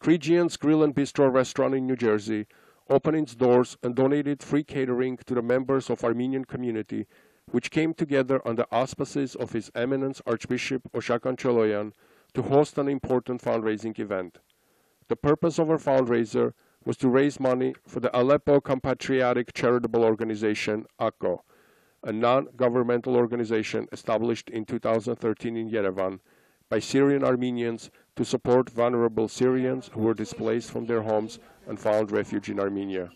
Phrygian's Grill and Bistro restaurant in New Jersey opened its doors and donated free catering to the members of Armenian community, which came together on the auspices of His Eminence Archbishop Oshakan Choloyan to host an important fundraising event. The purpose of our fundraiser was to raise money for the Aleppo Compatriotic Charitable Organization, ACCO, a non-governmental organization established in 2013 in Yerevan by Syrian Armenians to support vulnerable Syrians who were displaced from their homes and found refuge in Armenia.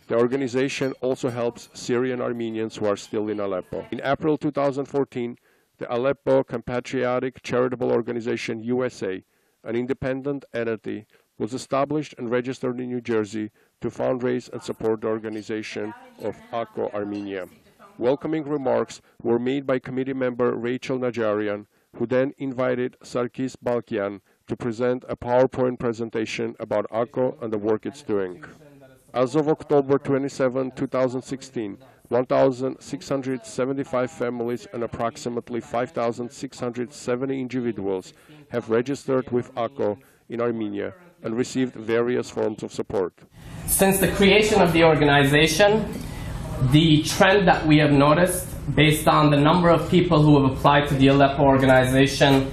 The organization also helps Syrian Armenians who are still in Aleppo. In April 2014, the Aleppo Compatriotic Charitable Organization USA, an independent entity, was established and registered in New Jersey to fundraise and support the organization of ACCO Armenia. Welcoming remarks were made by committee member Rachel Najarian, who then invited Sarkis Balkian to present a PowerPoint presentation about ACCO and the work it's doing. As of October 27, 2016, 1,675 families and approximately 5,670 individuals have registered with ACCO in Armenia and received various forms of support. Since the creation of the organization, the trend that we have noticed, based on the number of people who have applied to the Aleppo organization,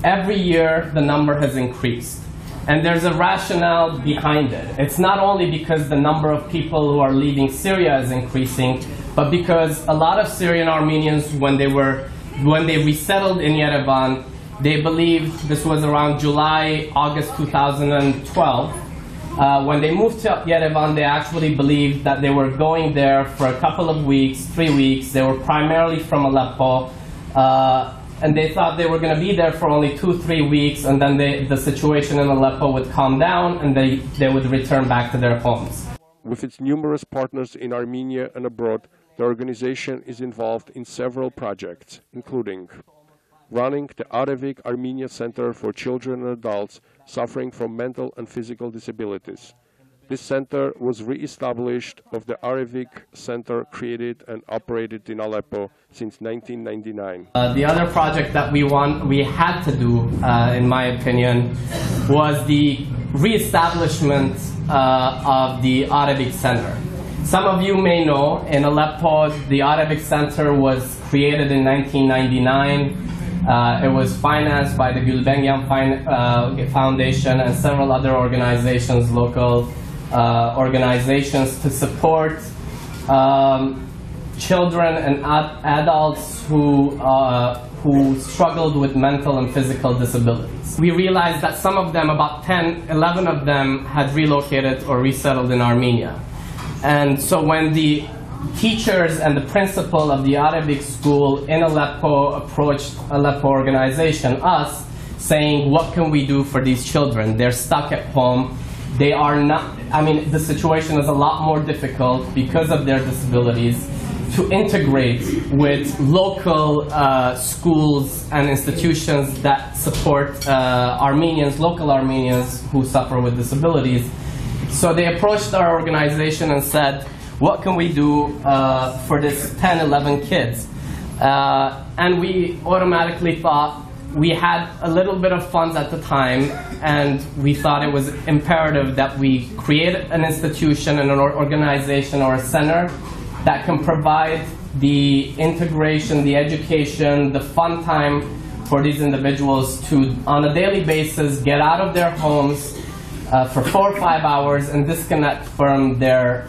every year the number has increased. And there's a rationale behind it. It's not only because the number of people who are leaving Syria is increasing, but because a lot of Syrian Armenians, when they resettled in Yerevan, they believed, this was around July, August 2012, when they moved to Yerevan, they actually believed that they were going there for a couple of weeks, 3 weeks. They were primarily from Aleppo, and they thought they were going to be there for only 2-3 weeks, and then the situation in Aleppo would calm down, and they would return back to their homes. With its numerous partners in Armenia and abroad, the organization is involved in several projects, including running the Arevik Armenia Center for Children and Adults suffering from mental and physical disabilities. This center was re-established of the Arevik Center created and operated in Aleppo since 1999. The other project that we had to do, in my opinion, was the re-establishment of the Arevik Center. Some of you may know, in Aleppo, the Arevik Center was created in 1999. It was financed by the Gulbenkian Foundation and several other organizations, local organizations, to support children and adults who struggled with mental and physical disabilities. We realized that some of them, about 11 of them, had relocated or resettled in Armenia. And so when the teachers and the principal of the Arabic school in Aleppo approached Aleppo organization, us, saying, what can we do for these children? They're stuck at home. They are not, the situation is a lot more difficult because of their disabilities to integrate with local schools and institutions that support local Armenians who suffer with disabilities. So they approached our organization and said, what can we do for this 10, 11 kids? And we automatically thought, we had a little bit of funds at the time, and we thought it was imperative that we create an institution and an organization or a center that can provide the integration, the education, the fun time for these individuals to, on a daily basis, get out of their homes for 4 or 5 hours and disconnect from their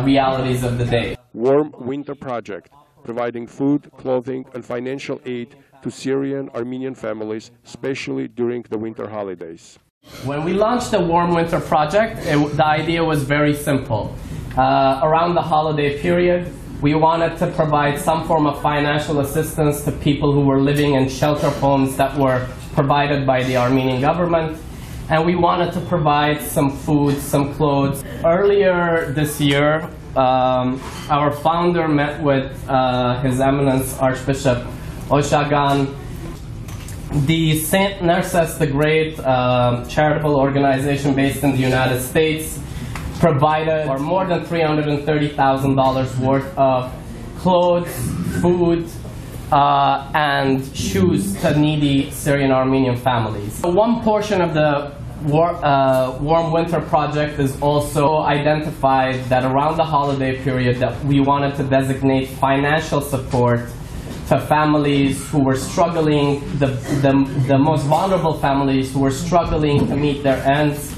realities of the day. Warm Winter Project, providing food, clothing, and financial aid to Syrian Armenian families, especially during the winter holidays. When we launched the Warm Winter Project, the idea was very simple. Around the holiday period, we wanted to provide some form of financial assistance to people who were living in shelter homes that were provided by the Armenian government. And we wanted to provide some food, some clothes. Earlier this year, our founder met with His Eminence Archbishop Oshagan. The St. Narcissus the Great charitable organization based in the United States provided more than $330,000 worth of clothes, food, and shoes to needy Syrian Armenian families. One portion of the Warm Winter Project is also identified that around the holiday period that we wanted to designate financial support to families who were struggling, the most vulnerable families who were struggling to meet their ends,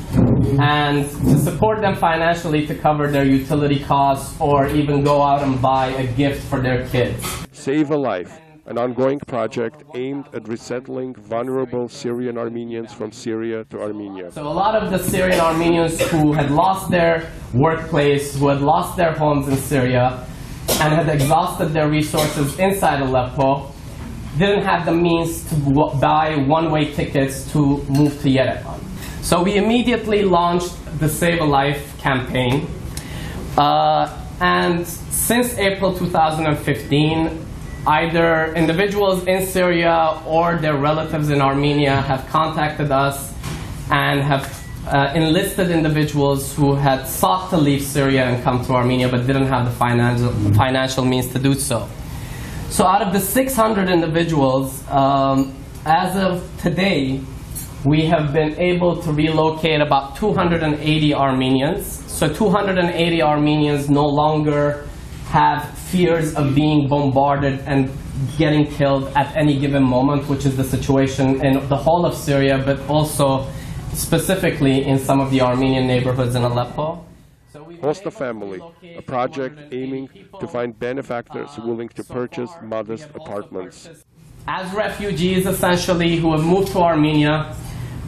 and to support them financially to cover their utility costs or even go out and buy a gift for their kids. Save a Life, an ongoing project aimed at resettling vulnerable Syrian Armenians from Syria to Armenia. So a lot of the Syrian Armenians who had lost their workplace, who had lost their homes in Syria, and had exhausted their resources inside Aleppo, didn't have the means to buy one-way tickets to move to Yerevan. So we immediately launched the Save a Life campaign. And since April 2015, either individuals in Syria or their relatives in Armenia have contacted us and have enlisted individuals who had sought to leave Syria and come to Armenia but didn't have the financial means to do so. So out of the 600 individuals, as of today, we have been able to relocate about 280 Armenians. So 280 Armenians no longer have fears of being bombarded and getting killed at any given moment, which is the situation in the whole of Syria, but also specifically in some of the Armenian neighborhoods in Aleppo. Host a Family, a project aiming to find benefactors willing to purchase modest apartments. As refugees, essentially, who have moved to Armenia,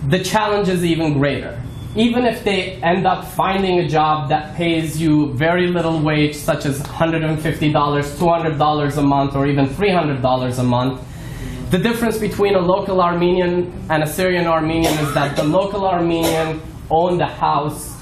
the challenge is even greater. Even if they end up finding a job that pays you very little wage, such as $150, $200 a month, or even $300 a month, the difference between a local Armenian and a Syrian Armenian is that the local Armenian owned a house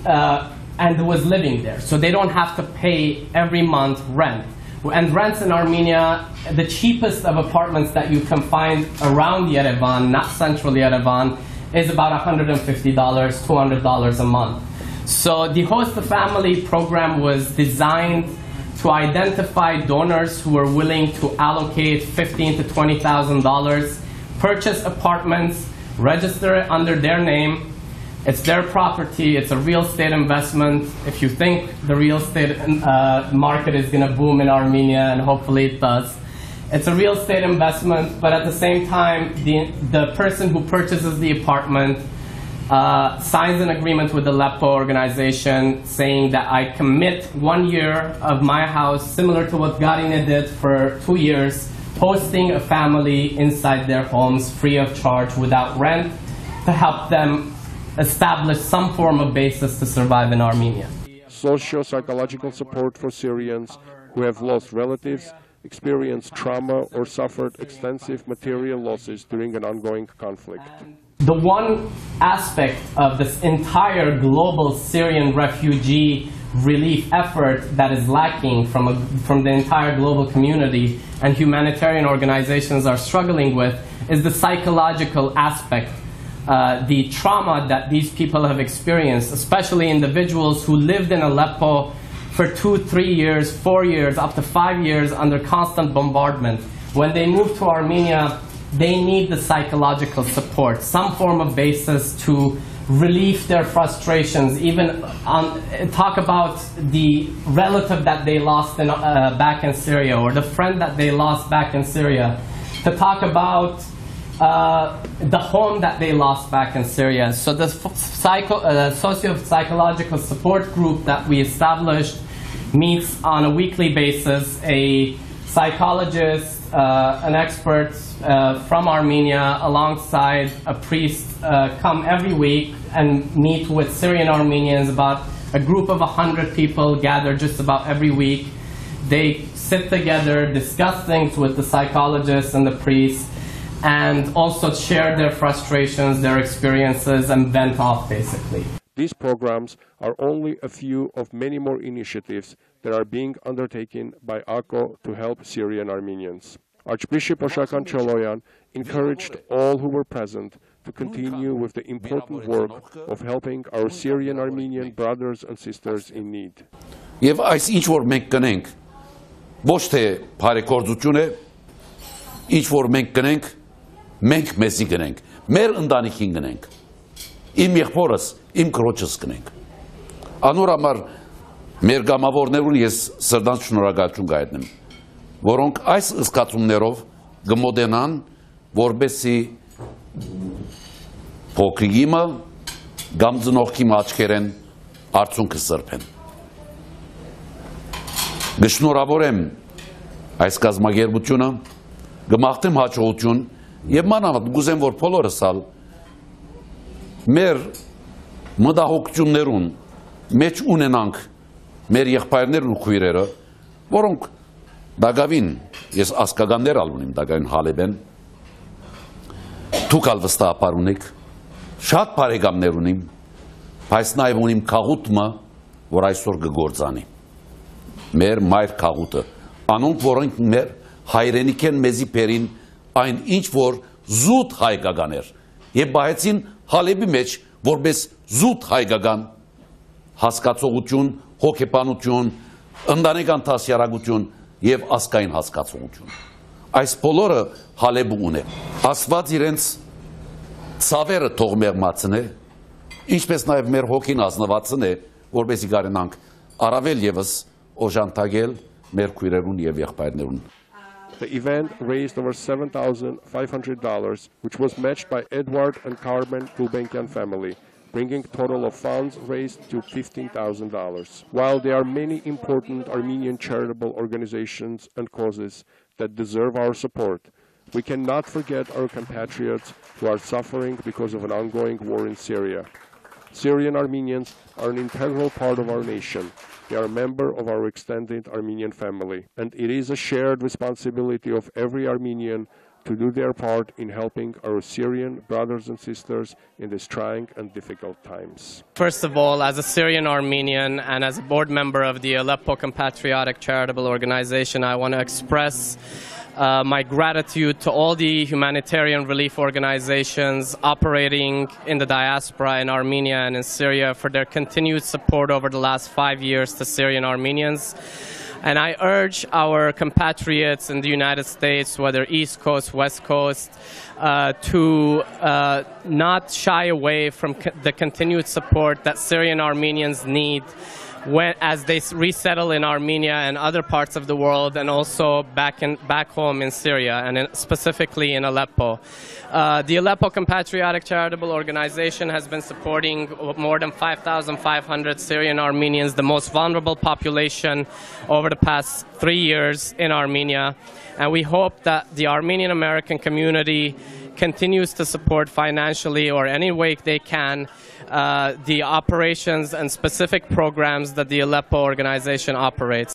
and was living there. So they don't have to pay every month rent. And rents in Armenia, the cheapest of apartments that you can find around Yerevan, not central Yerevan, is about $150, $200 a month. So the Host a Family program was designed to identify donors who are willing to allocate $15,000 to $20,000, purchase apartments, register it under their name. It's their property. It's a real estate investment. If you think the real estate market is going to boom in Armenia, and hopefully it does, it's a real estate investment, but at the same time, the person who purchases the apartment signs an agreement with the Aleppo organization saying that I commit 1 year of my house, similar to what Garine did for 2 years, hosting a family inside their homes free of charge without rent to help them establish some form of basis to survive in Armenia. Socio-psychological support for Syrians who have lost relatives, experienced trauma, or suffered extensive material losses during an ongoing conflict. The one aspect of this entire global Syrian refugee relief effort that is lacking from the entire global community and humanitarian organizations are struggling with is the psychological aspect. The trauma that these people have experienced, especially individuals who lived in Aleppo for 2, 3 years, 4 years, up to 5 years under constant bombardment. When they move to Armenia, they need the psychological support, some form of basis to relieve their frustrations, even talk about the relative that they lost back in Syria, or the friend that they lost back in Syria, to talk about the home that they lost back in Syria. So the socio-psychological support group that we established meets on a weekly basis. A psychologist, an expert from Armenia, alongside a priest, come every week and meet with Syrian Armenians. About a group of 100 people gather just about every week. They sit together, discuss things with the psychologists and the priests, and also share their frustrations, their experiences, and vent off, basically. These programs are only a few of many more initiatives that are being undertaken by ACCO to help Syrian Armenians. Archbishop Oshakan Choloyan encouraged all who were present to continue with the important work of helping our Syrian Armenian brothers and sisters in need. Եվ այս ինչ որ մենք կնենք, ոչ թե բարեգործություն է, ինչ որ մենք կնենք, մենք մեզի գնենք, մեր ընտանիքին գնենք, իմ եղբորս, իմ քրոջս կնենք։ Անոր համար մեր գամավորներուն ես սրտան շնորհակալություն կայտնեմ, որոնք այս զգացումներով գմոդենան, որբեսի փոքրիկիմը կամ ծնողքի աչքերեն արցունքը սրբեն։ Գշնորհավորեմ այս կազմակերպությունը, գմաղթեմ հաջողություն եւ մանավանդ գուզեմ, որ բոլորս ալ մեր մտահոգություններուն մեջ ունենանք մեր եղբայրներն ու քույրերը, որոնք դակավին, ես ասկականներ ալ ունիմ, դակավին հալեբեն, դուք ալ վստահաբար ունիք, շատ բարեկամներ ունիմ, բայց նաև ունիմ քաղուտը, որ այսօր կգործանի։ Մեր մայր քաղուտը, անոնք, որոնք մեր հայրենիք են մեզի բերին այն ինչ, որ զուտ հայկական էր, եւ բայեցին Հալեբի մեջ, որպես զուտ հայկական հասկացողություն, հոգեբանություն, ընտանեկան դասյարակություն եւ ազգային հասկացողություն։ Այս բոլորը Հալեբը ունի։ Աստված իրենց ցավերը թող մեղմացնե, ինչպես նաեւ մեր հոգին ազնվածն է, որպեսզի կարենանք առավել եւս օժանդակել մեր քույրերուն եւ եղբայրներուն։ The event raised over $7,500, which was matched by Edward and Carmen Gulbenkian family, bringing total of funds raised to $15,000. While there are many important Armenian charitable organizations and causes that deserve our support, we cannot forget our compatriots who are suffering because of an ongoing war in Syria. Syrian Armenians are an integral part of our nation. They are a member of our extended Armenian family, and it is a shared responsibility of every Armenian to do their part in helping our Syrian brothers and sisters in these trying and difficult times. First of all, as a Syrian Armenian and as a board member of the Aleppo Compatriotic Charitable Organization, I want to express my gratitude to all the humanitarian relief organizations operating in the diaspora in Armenia and in Syria for their continued support over the last 5 years to Syrian Armenians. And I urge our compatriots in the United States, whether East Coast, West Coast, to not shy away from the continued support that Syrian Armenians need as they resettle in Armenia and other parts of the world, and also back home in Syria, and specifically in Aleppo. The Aleppo Compatriotic Charitable Organization has been supporting more than 5,500 Syrian Armenians, the most vulnerable population, over the past 3 years in Armenia. And we hope that the Armenian American community continues to support financially or any way they can the operations and specific programs that the Aleppo organization operates.